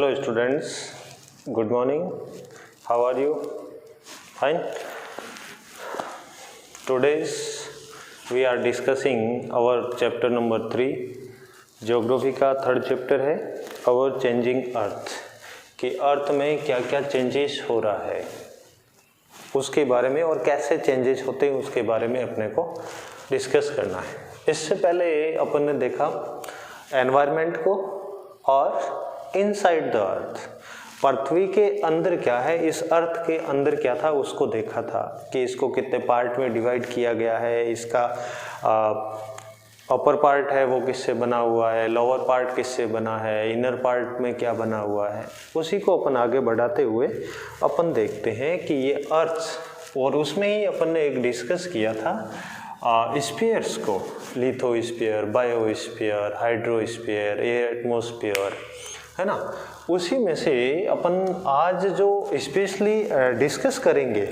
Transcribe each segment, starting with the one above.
Hello students, good morning. How are you? Fine. Today's we are discussing our chapter number 3. Geography का third chapter है our changing earth कि अर्थ में क्या क्या changes हो रहा है उसके बारे में और कैसे चेंजेस होते हैं उसके बारे में अपने को डिस्कस करना है। इससे पहले अपन ने देखा एनवायरनमेंट को और इनसाइड द अर्थ, पृथ्वी के अंदर क्या है, इस अर्थ के अंदर क्या था उसको देखा था कि इसको कितने पार्ट में डिवाइड किया गया है, इसका अपर पार्ट है वो किससे बना हुआ है, लोअर पार्ट किससे बना है, इनर पार्ट में क्या बना हुआ है। उसी को अपन आगे बढ़ाते हुए अपन देखते हैं कि ये अर्थ, और उसमें ही अपन ने एक डिस्कस किया था स्फीयर्स को, लिथोस्फीयर, बायोस्फीयर, हाइड्रोस्फीयर, एटमॉस्फेयर, है ना। उसी में से अपन आज जो स्पेशली डिस्कस करेंगे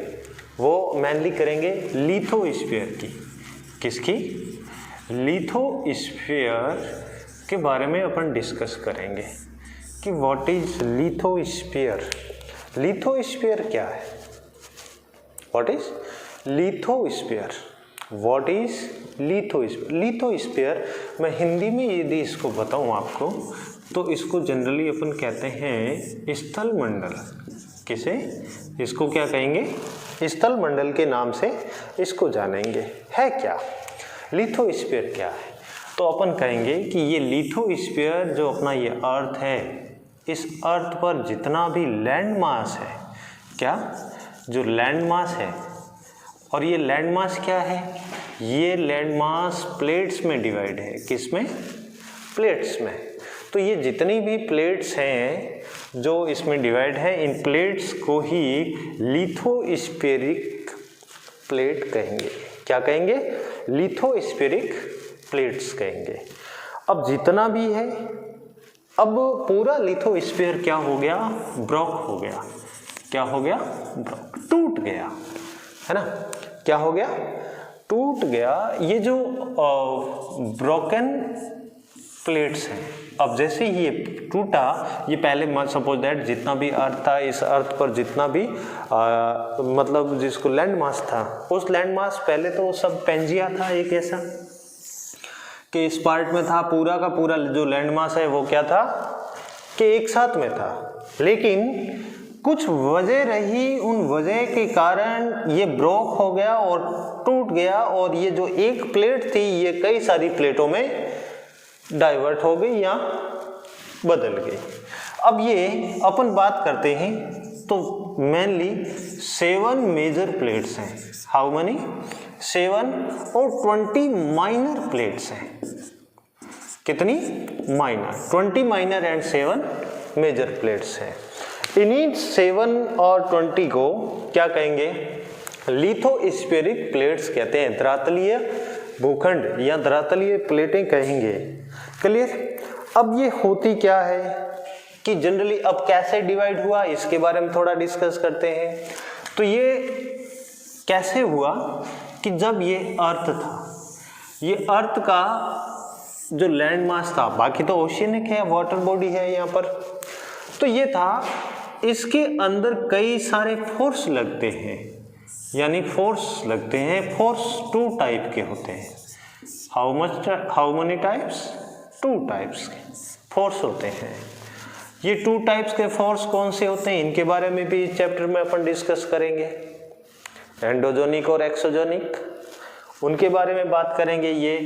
वो मेनली करेंगे लिथोस्फीयर की। किसकी? लिथोस्फीयर के बारे में अपन डिस्कस करेंगे कि व्हाट इज लिथोस्फीयर। लिथोस्फीयर क्या है? What is lithosphere? What is lithosphere? Lithosphere मैं हिंदी में यदि इसको बताऊं आपको तो इसको जनरली अपन कहते हैं स्थल मंडल। किसे? इसको क्या कहेंगे? स्थल मंडल के नाम से इसको जानेंगे। है क्या लिथोस्फीयर? क्या है? तो अपन कहेंगे कि ये लिथोस्फीयर जो अपना ये अर्थ है, इस अर्थ पर जितना भी लैंड मास है, क्या जो लैंड मास है, और ये लैंड मास क्या है? ये लैंड मास प्लेट्स में डिवाइड है। किस में? प्लेट्स में। तो ये जितनी भी प्लेट्स हैं जो इसमें डिवाइड है, इन प्लेट्स को ही लिथोस्फेरिक प्लेट कहेंगे। क्या कहेंगे? लिथोस्फेरिक प्लेट्स कहेंगे। अब जितना भी है, अब पूरा लिथोस्फीयर क्या हो गया? ब्रोक हो गया। क्या हो गया? ब्रोक, टूट गया, है ना। क्या हो गया? टूट गया। ये जो ब्रोकन प्लेट्स हैं, अब जैसे ये टूटा, ये पहले सपोज दैट जितना भी अर्थ था, इस अर्थ पर जितना भी मतलब जिसको लैंड मास था, उस लैंड मास पहले तो सब पेंजिया था एक ऐसा कि इस पार्ट में था, पूरा का पूरा जो लैंड मास है वो क्या था कि एक साथ में था। लेकिन कुछ वजह रही, उन वजह के कारण ये ब्रोक हो गया और टूट गया, और ये जो एक प्लेट थी ये कई सारी प्लेटों में डाइवर्ट हो गई या बदल गई। अब ये अपन बात करते हैं तो मेनली 7 मेजर प्लेट्स हैं। How many? 7 और 20 माइनर प्लेट्स हैं। कितनी? Minor. 20 minor and 7 major plates हैं। इन्हीं 7 और 20 को क्या कहेंगे? लिथोस्फेरिक प्लेट्स कहते हैं। धरातलीय भूखंड या धरातलीय प्लेटें कहेंगे। क्लियर? अब ये होती क्या है कि जनरली अब कैसे डिवाइड हुआ इसके बारे में थोड़ा डिस्कस करते हैं। तो ये कैसे हुआ कि जब ये अर्थ था, ये अर्थ का जो लैंड मास था, बाकी तो ओशियनिक है, वाटर बॉडी है यहाँ पर, तो ये था, इसके अंदर कई सारे फोर्स लगते हैं, यानी फोर्स लगते हैं। फोर्स 2 टाइप के होते हैं। How many types? 2 टाइप्स के फोर्स होते हैं। ये 2 टाइप्स के फोर्स कौन से होते हैं इनके बारे में भी इस चैप्टर में अपन डिस्कस करेंगे। एंडोजेनिक और एक्सोजेनिक, उनके बारे में बात करेंगे। ये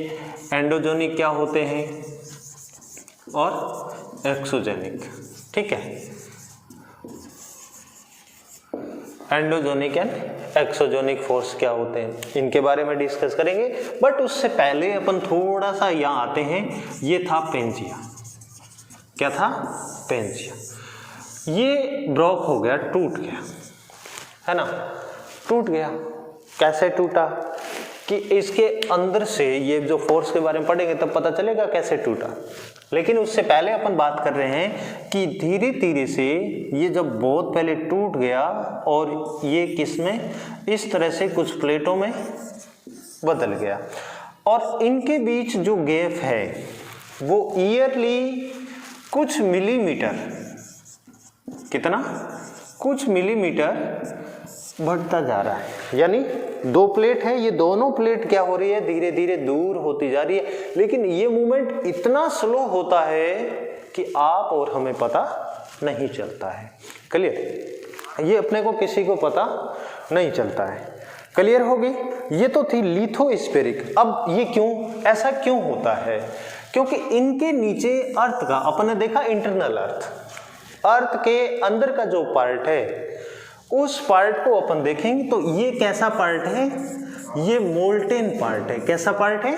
एंडोजेनिक क्या होते हैं और एक्सोजेनिक, ठीक है। एंडोजेनिक एंड एक्सोजेनिक फोर्स क्या होते हैं इनके बारे में डिस्कस करेंगे। बट उससे पहले अपन थोड़ा सा यहाँ आते हैं। ये था पेंजिया। क्या था? पेंजिया। ये ब्रोक हो गया, टूट गया, है ना। टूट गया। कैसे टूटा कि इसके अंदर से, ये जो फोर्स के बारे में पढ़ेंगे तब पता चलेगा कैसे टूटा। लेकिन उससे पहले अपन बात कर रहे हैं कि धीरे धीरे से ये जब बहुत पहले टूट गया और ये किसमें, इस तरह से कुछ प्लेटों में बदल गया, और इनके बीच जो गैप है वो ईयरली कुछ मिलीमीटर कितना, कुछ मिलीमीटर बढ़ता जा रहा है। यानी दो प्लेट है, ये दोनों प्लेट क्या हो रही है, धीरे धीरे दूर होती जा रही है, लेकिन ये मूवमेंट इतना स्लो होता है कि आप और हमें पता नहीं चलता है। क्लियर, ये अपने को किसी को पता नहीं चलता है। क्लियर होगी, ये तो थी लिथोस्फेरिक। अब ये क्यों, ऐसा क्यों होता है, क्योंकि इनके नीचे अर्थ का, अपन ने देखा इंटरनल अर्थ के अंदर का जो पार्ट है उस पार्ट को अपन देखेंगे तो ये कैसा पार्ट है, ये मोल्टेन पार्ट है। कैसा पार्ट है,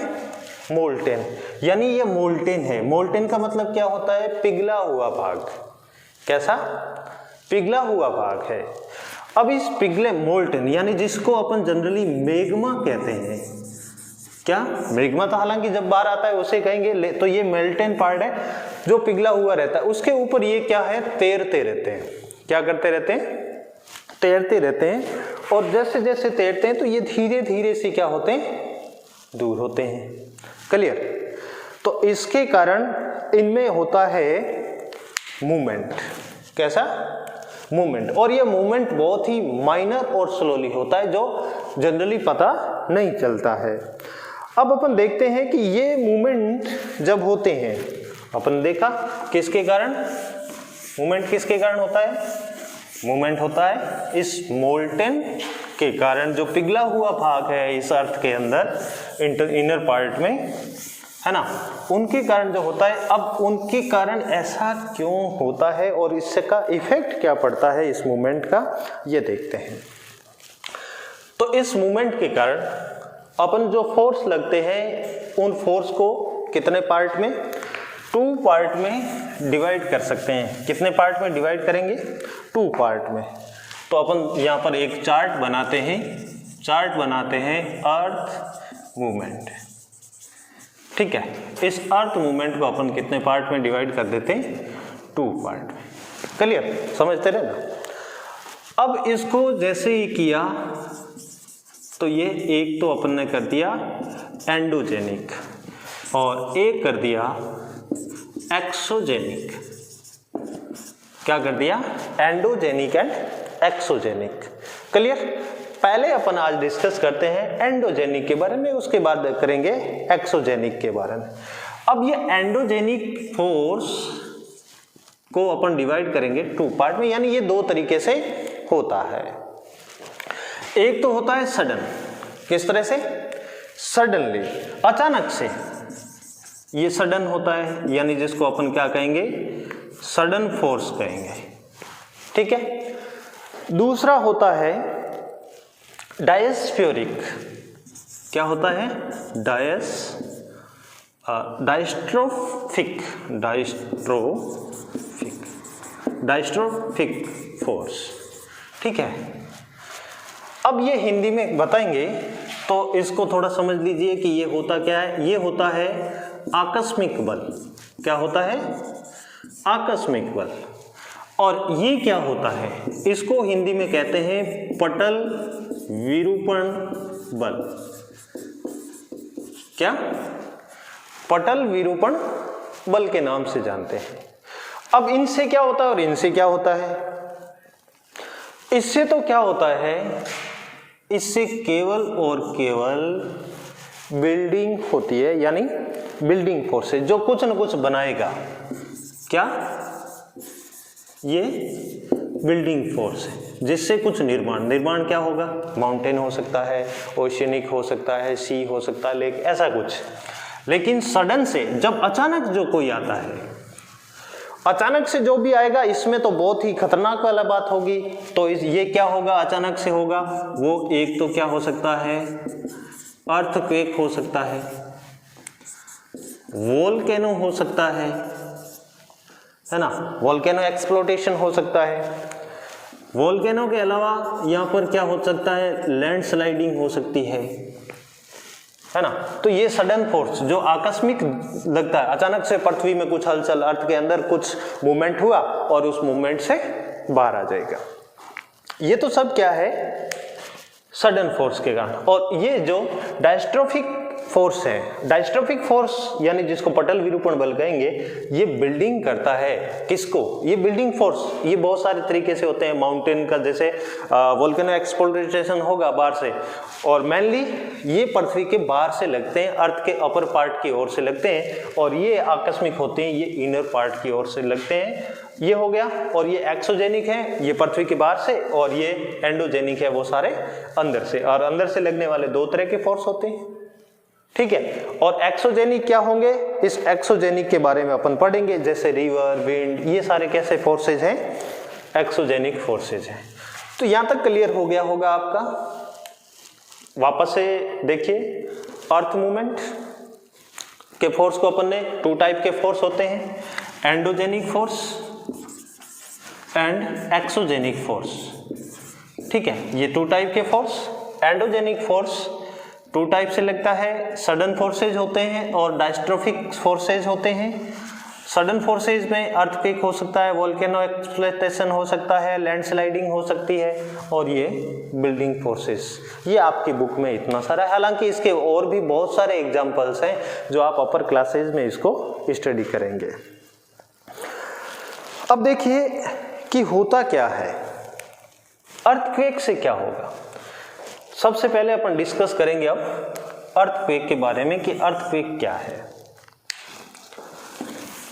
मोल्टेन, यानी ये मोल्टेन है। मोल्टेन का मतलब क्या होता है, पिघला हुआ भाग। कैसा, पिघला हुआ भाग है। अब इस पिघले मोल्टेन, यानी जिसको अपन जनरली मैग्मा कहते हैं, क्या मैग्मा तो हालांकि जब बाहर आता है उसे कहेंगे, तो ये मेल्टेन पार्ट है जो पिघला हुआ रहता है। उसके ऊपर ये क्या है, तैरते रहते हैं। क्या करते रहते हैं, तैरते रहते हैं। और जैसे जैसे तैरते हैं तो ये धीरे धीरे से क्या होते हैं, दूर होते हैं। क्लियर, तो इसके कारण इनमें होता है मूवमेंट। कैसा, मूवमेंट। और ये मूवमेंट बहुत ही माइनर और स्लोली होता है, जो जनरली पता नहीं चलता है। अब अपन देखते हैं कि ये मूवमेंट जब होते हैं, अपन देखा किसके कारण, मूवमेंट किसके कारण होता है, मूवमेंट होता है इस मोल्टेन के कारण। जो पिघला हुआ भाग है इस अर्थ के अंदर इनर पार्ट में, है ना, उनके कारण जो होता है। अब उनके कारण ऐसा क्यों होता है और इसका इफेक्ट क्या पड़ता है इस मूवमेंट का, ये देखते हैं। तो इस मूवमेंट के कारण अपन जो फोर्स लगते हैं, उन फोर्स को कितने पार्ट में, 2 पार्ट में डिवाइड कर सकते हैं। कितने पार्ट में डिवाइड करेंगे, 2 पार्ट में। तो अपन यहाँ पर एक चार्ट बनाते हैं अर्थ मूवमेंट। ठीक है, इस अर्थ मूवमेंट को अपन कितने पार्ट में डिवाइड कर देते हैं, 2 पार्ट में। क्लियर, समझते रहे ना। अब इसको जैसे ही किया तो ये एक तो अपन ने कर दिया एंडोजेनिक और एक कर दिया एक्सोजेनिक। क्या कर दिया, एंडोजेनिक एंड एक्सोजेनिक। क्लियर, पहले अपन आज डिस्कस करते हैं एंडोजेनिक के बारे में, उसके बाद करेंगे एक्सोजेनिक के बारे में। अब ये एंडोजेनिक फोर्स को अपन डिवाइड करेंगे 2 पार्ट में, यानी ये 2 तरीके से होता है। एक तो होता है सडन, किस तरह से, सडनली, अचानक से, ये सडन होता है, यानी जिसको अपन क्या कहेंगे, सडन फोर्स कहेंगे। ठीक है। दूसरा होता है डायस्फेरिक। क्या होता है, डायस्ट्रोफिक फोर्स। ठीक है। अब ये हिंदी में बताएंगे तो इसको थोड़ा समझ लीजिए कि ये होता क्या है। ये होता है आकस्मिक बल। क्या होता है, आकस्मिक बल। और ये क्या होता है, इसको हिंदी में कहते हैं पटल विरूपण बल। क्या, पटल विरूपण बल के नाम से जानते हैं। अब इनसे क्या होता है और इनसे क्या होता है। इससे तो क्या होता है, इससे केवल और केवल बिल्डिंग होती है, यानी बिल्डिंग फोर्स है जो कुछ न कुछ बनाएगा। क्या, ये बिल्डिंग फोर्स है जिससे कुछ निर्माण क्या होगा, माउंटेन हो सकता है, ओशियनिक हो सकता है, सी हो सकता है, लेक, ऐसा कुछ। लेकिन सडन से, जब अचानक जो कोई आता है, अचानक से जो भी आएगा, इसमें तो बहुत ही खतरनाक वाला बात होगी। तो ये क्या होगा, अचानक से होगा वो, एक तो क्या हो सकता है, अर्थक्वेक हो सकता है, वोल्केनो हो सकता है ना, वोल्केनो एक्सप्लोटेशन हो सकता है। वोल्केनो के अलावा यहाँ पर क्या हो सकता है, लैंडस्लाइडिंग हो सकती है ना। तो ये सडन फोर्स जो आकस्मिक लगता है, अचानक से पृथ्वी में कुछ हलचल, अर्थ के अंदर कुछ मूवमेंट हुआ और उस मूवमेंट से बाहर आ जाएगा। ये तो सब क्या है, सडन फोर्स के कारण। और ये जो डायस्ट्रोफिक फोर्स है। डायस्ट्रोफिक फोर्स यानी जिसको पटल विरूपण बल कहेंगे, ये बिल्डिंग करता है किसको, ये बिल्डिंग फोर्स, ये बहुत सारे तरीके से होते हैं। माउंटेन का जैसे वोल्केनो एक्सप्लोरेशन होगा बाहर से, और मेनली ये पृथ्वी के बाहर से लगते हैं, अर्थ के अपर पार्ट की ओर से लगते हैं, और ये आकस्मिक होते हैं, ये इनर पार्ट की ओर से लगते हैं। ये हो गया, और ये एक्सोजेनिक है, ये पृथ्वी के बाहर से, और ये एंडोजेनिक है, वो सारे अंदर से। और अंदर से लगने वाले दो तरह के फोर्स होते हैं, ठीक है। और एक्सोजेनिक क्या होंगे, इस एक्सोजेनिक के बारे में अपन पढ़ेंगे, जैसे रिवर, विंड, ये सारे कैसे फोर्सेज हैं, एक्सोजेनिक फोर्सेज हैं। तो यहां तक क्लियर हो गया होगा आपका। वापस से देखिए, अर्थ मूवमेंट के फोर्स को अपन ने टू टाइप के फोर्स होते हैं, endogenic force and exogenic force, ठीक है। ये टू टाइप के फोर्स, एंडोजेनिक फोर्स टू टाइप से लगता है, सडन फोर्सेज होते हैं और डायस्ट्रोफिक फोर्सेज होते हैं। सडन फोर्सेज में अर्थक्वेक हो सकता है, वोल्केनो एक्सप्लोटेशन हो सकता है, लैंडस्लाइडिंग हो सकती है, और ये बिल्डिंग फोर्सेस। ये आपकी बुक में इतना सारा है, हालांकि इसके और भी बहुत सारे एग्जांपल्स हैं जो आप अपर क्लासेज में इसको स्टडी करेंगे। अब देखिए कि होता क्या है, अर्थक्वेक से क्या होगा। सबसे पहले अपन डिस्कस करेंगे अब अर्थक्वेक के बारे में कि अर्थक्वेक क्या है,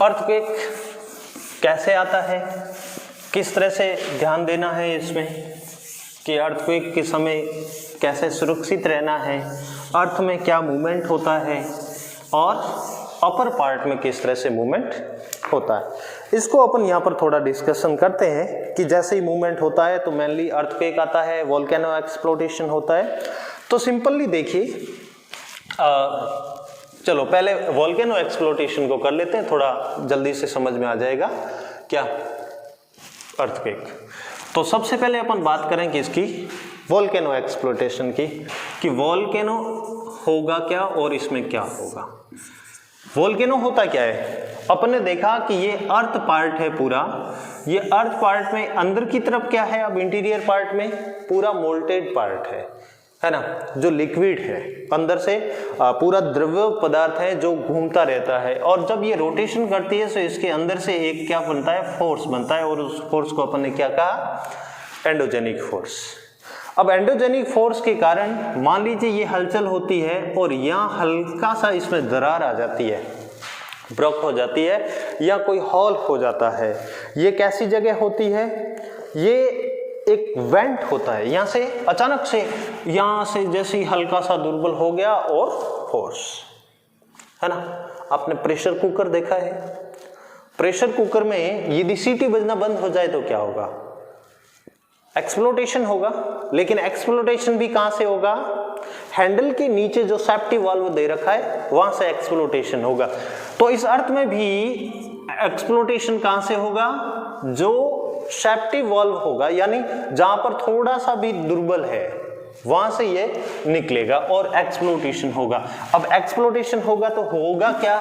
अर्थक्वेक कैसे आता है, किस तरह से ध्यान देना है इसमें कि अर्थक्वेक के समय कैसे सुरक्षित रहना है, अर्थ में क्या मूवमेंट होता है, और अपर पार्ट में किस तरह से मूवमेंट होता है। इसको अपन यहाँ पर थोड़ा डिस्कशन करते हैं कि जैसे ही मूवमेंट होता है तो मेनली अर्थक्वेक आता है, वोल्केनो एक्सप्लोटेशन होता है। तो सिंपली देखिए, चलो पहले वोल्केनो एक्सप्लोटेशन को कर लेते हैं, थोड़ा जल्दी से समझ में आ जाएगा क्या अर्थक्वेक। तो सबसे पहले अपन बात करें कि इसकी वोल्केनो एक्सप्लोटेशन की, कि वोल्केनो होगा क्या और इसमें क्या होगा। वोल्केनो होता क्या है, अपन ने देखा कि ये अर्थ पार्ट है पूरा, ये अर्थ पार्ट में अंदर की तरफ क्या है, अब इंटीरियर पार्ट में पूरा मोल्टेड पार्ट है ना, जो लिक्विड है, अंदर से पूरा द्रव्य पदार्थ है जो घूमता रहता है, और जब ये रोटेशन करती है तो इसके अंदर से एक क्या बनता है, फोर्स बनता है, और उस फोर्स को अपन ने क्या कहा, एंडोजेनिक फोर्स। अब एंडोजेनिक फोर्स के कारण मान लीजिए ये हलचल होती है और यहाँ हल्का सा इसमें दरार आ जाती है, ब्रेक हो जाती है, या कोई हॉल हो जाता है। ये कैसी जगह होती है, ये एक वेंट होता है, यहाँ से अचानक से, यहाँ से जैसे ही हल्का सा दुर्बल हो गया और फोर्स, है ना। आपने प्रेशर कुकर देखा है, प्रेशर कुकर में यदि सीटी बजना बंद हो जाए तो क्या होगा, एक्सप्लोटेशन होगा। लेकिन एक्सप्लोटेशन भी कहां से होगा, हैंडल के नीचे जो सेफ्टी वाल्व दे रखा है वहां से एक्सप्लोटेशन होगा। तो इस अर्थ में भी एक्सप्लोटेशन कहां से होगा, जो सेफ्टी वाल्व होगा, यानी जहां पर थोड़ा सा भी दुर्बल है वहां से ये निकलेगा और एक्सप्लोटेशन होगा। अब एक्सप्लोटेशन होगा तो होगा क्या,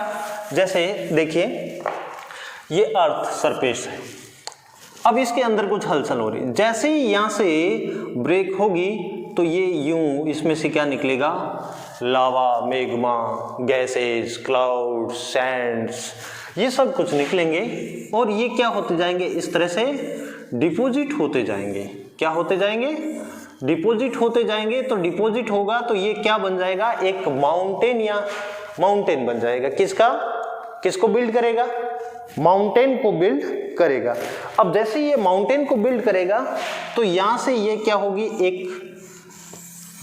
जैसे देखिए ये अर्थ सरफेस है, अब इसके अंदर कुछ हलचल हो रही है, जैसे ही यहां से ब्रेक होगी तो ये यूं इसमें से क्या निकलेगा, लावा, मैग्मा, गैसेस, क्लाउड्स, सैंड्स, ये सब कुछ निकलेंगे, और ये क्या होते जाएंगे, इस तरह से डिपॉजिट होते जाएंगे। क्या होते जाएंगे, डिपॉजिट होते जाएंगे। तो डिपॉजिट होगा तो ये क्या बन जाएगा, एक माउंटेन, या माउंटेन बन जाएगा। किसका, किसको बिल्ड करेगा, माउंटेन को बिल्ड करेगा। अब जैसे ये माउंटेन को बिल्ड करेगा तो यहां से ये क्या होगी, एक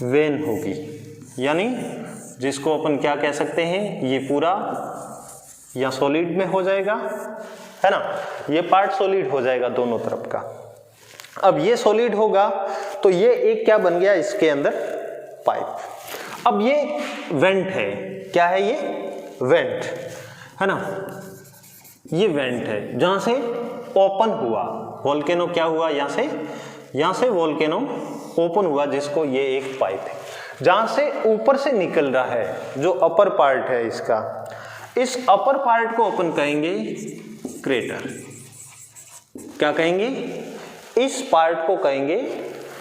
वेन होगी, यानी जिसको अपन क्या कह सकते हैं, ये पूरा या सॉलिड में हो जाएगा, है ना, ये पार्ट सॉलिड हो जाएगा दोनों तरफ का। अब ये सॉलिड होगा तो ये एक क्या बन गया, इसके अंदर पाइप। अब ये वेंट है, क्या है ये, वेंट है ना, ये वेंट है जहां से ओपन हुआ वोल्केनो, क्या हुआ, यहां से वोल्केनो ओपन हुआ, जिसको ये एक पाइप है जहां से ऊपर से निकल रहा है, जो अपर पार्ट है इसका। इस अपर पार्ट को अपन कहेंगे क्रेटर। क्या कहेंगे, इस पार्ट को कहेंगे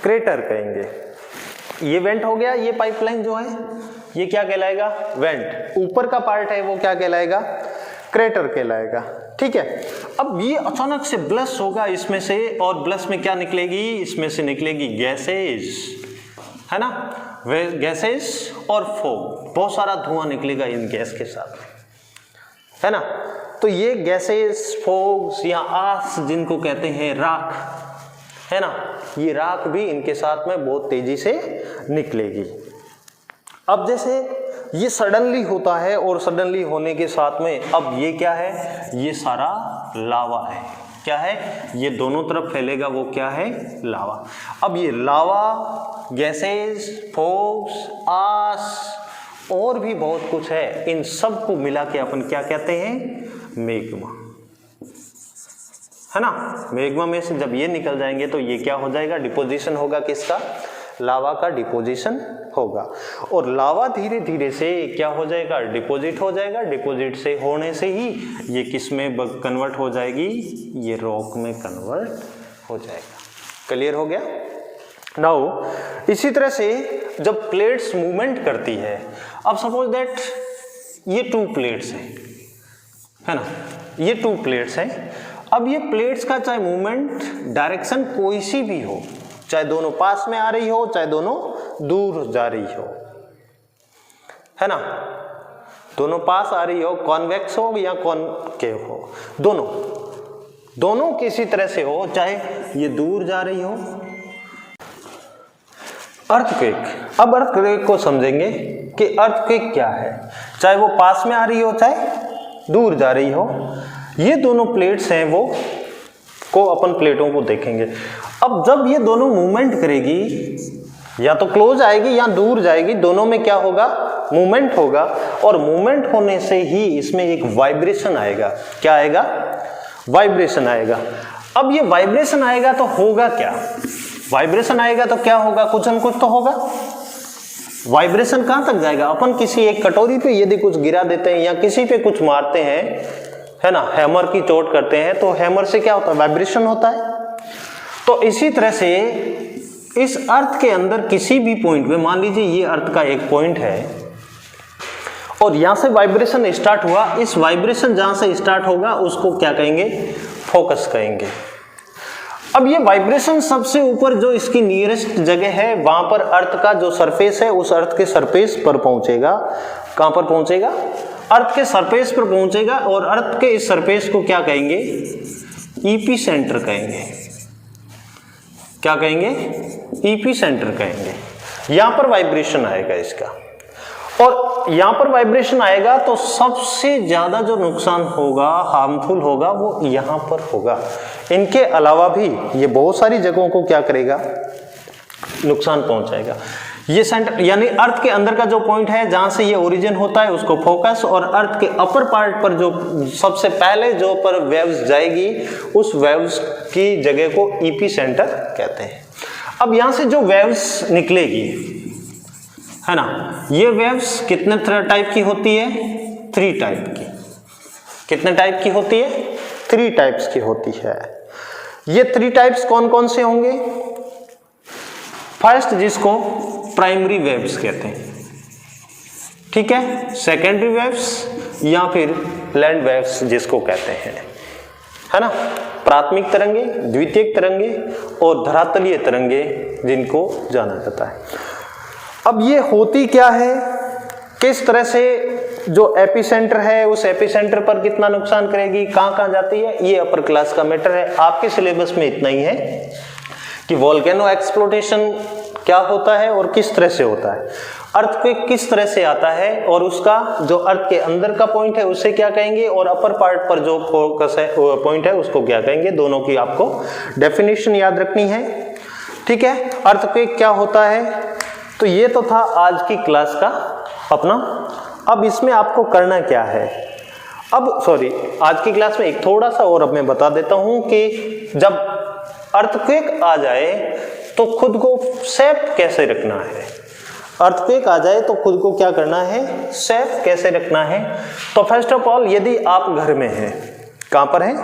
क्रेटर कहेंगे। ये वेंट हो गया, ये पाइपलाइन जो है, ये क्या कहलाएगा? वेंट। ऊपर का पार्ट है वो क्या कहलाएगा? क्रेटर कहलाएगा। ठीक है, अब ये अचानक से ब्लस्ट होगा इसमें से, और ब्लस्ट में क्या निकलेगी? इसमें से निकलेगी गैसेज, है ना, वे गैसेज और फोग, बहुत सारा धुआं निकलेगा इन गैस के साथ, है ना। तो ये गैसेज, फोग्स या आस जिनको कहते हैं, राख, है ना, ये राख भी इनके साथ में बहुत तेजी से निकलेगी। अब जैसे ये सडनली होता है और सडनली होने के साथ में अब ये क्या है? ये सारा लावा है। क्या है? ये दोनों तरफ फैलेगा, वो क्या है? लावा। अब ये लावा, गैसेज, फोग्स, आस और भी बहुत कुछ है, इन सब को मिला के अपन क्या कहते हैं? मैग्मा, है ना। मैग्मा में से जब ये निकल जाएंगे तो ये क्या हो जाएगा? डिपोजिशन होगा किसका? लावा का डिपोजिशन होगा, और लावा धीरे धीरे से क्या हो जाएगा? डिपोजिट हो जाएगा। डिपोजिट से होने से ही ये किस में कन्वर्ट हो जाएगी? ये रॉक में कन्वर्ट हो जाएगा। क्लियर हो गया? नाउ इसी तरह से जब प्लेट्स मूवमेंट करती है, अब सपोज दैट ये 2 प्लेट्स हैं, है ना, ये 2 प्लेट्स हैं। अब ये प्लेट्स का चाहे मूवमेंट डायरेक्शन कोई सी भी हो, चाहे दोनों पास में आ रही हो, चाहे दोनों दूर जा रही हो, है ना, दोनों पास आ रही हो, कॉन्वेक्स हो या कॉनकेव हो, दोनों किसी तरह से हो, चाहे ये दूर जा रही हो। अर्थक्वेक, अब अर्थक्वेक को समझेंगे कि अर्थक्वेक क्या है, चाहे वो पास में आ रही हो, चाहे दूर जा रही हो। ये दोनों प्लेट्स हैं, वो को अपन प्लेटों को देखेंगे। अब जब ये दोनों मूवमेंट करेगी, या तो क्लोज आएगी या दूर जाएगी, दोनों में क्या होगा? मूवमेंट होगा, और मूवमेंट होने से ही इसमें एक वाइब्रेशन आएगा। क्या आएगा? वाइब्रेशन आएगा। अब ये वाइब्रेशन आएगा तो होगा क्या? वाइब्रेशन आएगा तो क्या होगा? कुछ न कुछ तो होगा। वाइब्रेशन कहां तक जाएगा? अपन किसी एक कटोरी पे यदि कुछ गिरा देते हैं या किसी पे कुछ मारते हैं, है ना, हैमर की चोट करते हैं, तो हैमर से क्या होता है? वाइब्रेशन होता है। तो इसी तरह से इस अर्थ के अंदर किसी भी पॉइंट में, मान लीजिए ये अर्थ का एक पॉइंट है और यहां से वाइब्रेशन स्टार्ट हुआ, इस वाइब्रेशन जहां से स्टार्ट होगा उसको क्या कहेंगे? फोकस कहेंगे। अब ये वाइब्रेशन सबसे ऊपर जो इसकी नियरेस्ट जगह है, वहां पर अर्थ का जो सरफेस है, उस अर्थ के सरफेस पर पहुंचेगा। कहां पर पहुंचेगा? अर्थ के सरफेस पर पहुंचेगा, और अर्थ के इस सरफेस को क्या कहेंगे? ईपी सेंटर कहेंगे। क्या कहेंगे? ईपी सेंटर कहेंगे। यहां पर वाइब्रेशन आएगा इसका, और यहां पर वाइब्रेशन आएगा तो सबसे ज्यादा जो नुकसान होगा, हार्मफुल होगा, वो यहां पर होगा। इनके अलावा भी ये बहुत सारी जगहों को क्या करेगा? नुकसान पहुंचाएगा। ये सेंटर यानी अर्थ के अंदर का जो पॉइंट है जहां से ये ओरिजिन होता है उसको फोकस, और अर्थ के अपर पार्ट पर जो सबसे पहले जो पर वेव्स जाएगी, उस वेव्स की जगह को ईपी सेंटर कहते हैं। अब यहां से जो वेव्स निकलेगी, है ना, ये वेव्स कितने टाइप की होती है? 3 टाइप की। कितने टाइप की होती है? 3 टाइप्स की होती है। ये 3 टाइप्स कौन कौन से होंगे? फर्स्ट, जिसको प्राइमरी वेव्स कहते हैं, ठीक है, सेकेंडरी वेव्स या फिर लैंड वेव्स जिसको कहते हैं, है ना, प्राथमिक तरंगे, द्वितीयक तरंगे और धरातलीय तरंगे जिनको जाना जाता है। अब ये होती क्या है, किस तरह से जो एपिसेंटर है उस एपिसेंटर पर कितना नुकसान करेगी, कहां कहां जाती है, ये अपर क्लास का मैटर है। आपके सिलेबस में इतना ही है कि वोल्केनो एक्सप्लोटेशन क्या होता है और किस तरह से होता है, अर्थक्वेक किस तरह से आता है, और उसका जो अर्थ के अंदर का पॉइंट है उसे क्या कहेंगे, और अपर पार्ट पर जो फोकस है पॉइंट है उसको क्या कहेंगे। दोनों की आपको डेफिनेशन याद रखनी है, ठीक है। अर्थक्वेक क्या होता है, तो ये तो था आज की क्लास का अपना। अब इसमें आपको करना क्या है, आज की क्लास में एक थोड़ा सा और अब मैं बता देता हूं कि जब अर्थक्वेक आ जाए तो खुद को सेफ कैसे रखना है। अर्थक्वेक आ जाए तो खुद को क्या करना है, सेफ कैसे रखना है। तो फर्स्ट ऑफ ऑल, यदि आप घर में हैं, कहां पर हैं,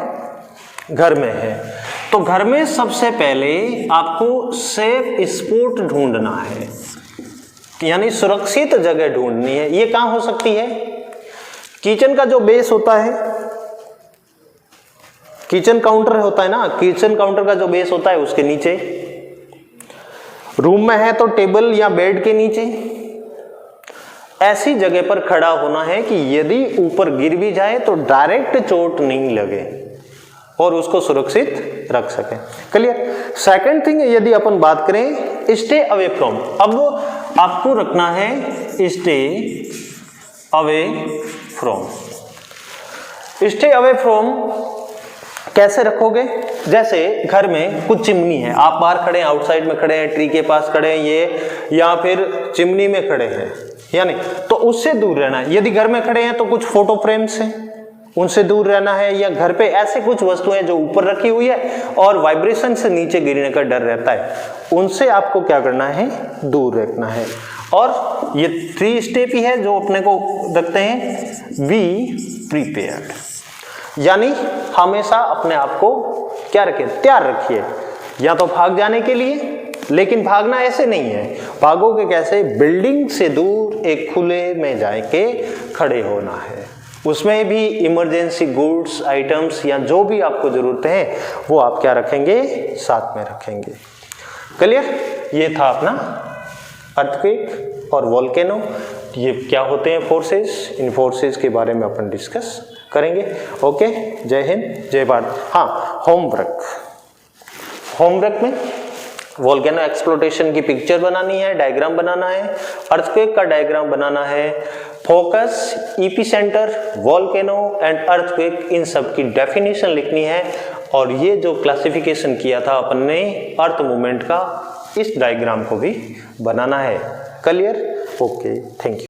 घर में हैं, तो घर में सबसे पहले आपको सेफ स्पॉट ढूंढना है यानी सुरक्षित जगह ढूंढनी है। ये कहां हो सकती है? किचन का जो बेस होता है, किचन काउंटर होता है ना, किचन काउंटर का जो बेस होता है उसके नीचे, रूम में है तो टेबल या बेड के नीचे, ऐसी जगह पर खड़ा होना है कि यदि ऊपर गिर भी जाए तो डायरेक्ट चोट नहीं लगे और उसको सुरक्षित रख सके। क्लियर? सेकंड थिंग, यदि अपन बात करें स्टे अवे फ्रॉम, अब आपको रखना है stay away from. Stay away from कैसे रखोगे? जैसे घर में कुछ चिमनी है, आप बाहर खड़े हैं, आउटसाइड में खड़े हैं, ट्री के पास खड़े हैं ये, या फिर चिमनी में खड़े हैं, यानी तो उससे दूर रहना है। यदि घर में खड़े हैं तो कुछ फोटो फ्रेम्स हैं, उनसे दूर रहना है, या घर पे ऐसे कुछ वस्तुएं जो ऊपर रखी हुई है और वाइब्रेशन से नीचे गिरने का डर रहता है, उनसे आपको क्या करना है? दूर रखना है। और ये 3 स्टेप ही है जो अपने को रखते हैं, बी प्रिपेयर्ड, यानी हमेशा अपने आप को क्या रखें? तैयार रखिए, या तो भाग जाने के लिए, लेकिन भागना ऐसे नहीं है, भागोगे कैसे? बिल्डिंग से दूर एक खुले में जाके खड़े होना है, उसमें भी इमरजेंसी गुड्स आइटम्स या जो भी आपको जरूरत है वो आप क्या रखेंगे? साथ में रखेंगे। क्लियर? ये था अपना अर्थक्वेक और वोल्केनो, ये क्या होते हैं फोर्सेस, इन फोर्सेस के बारे में अपन डिस्कस करेंगे। ओके, जय हिंद, जय भारत। हाँ, होमवर्क में वोल्केनो एक्सप्लोटेशन की पिक्चर बनानी है, डायग्राम बनाना है, अर्थक्वेक का डायग्राम बनाना है, focus, epicentre, volcano and earthquake, इन सब की डेफिनेशन लिखनी है, और ये जो क्लासिफिकेशन किया था अपन ने अर्थ मूवमेंट का, इस डायग्राम को भी बनाना है। क्लियर? Okay, thank you.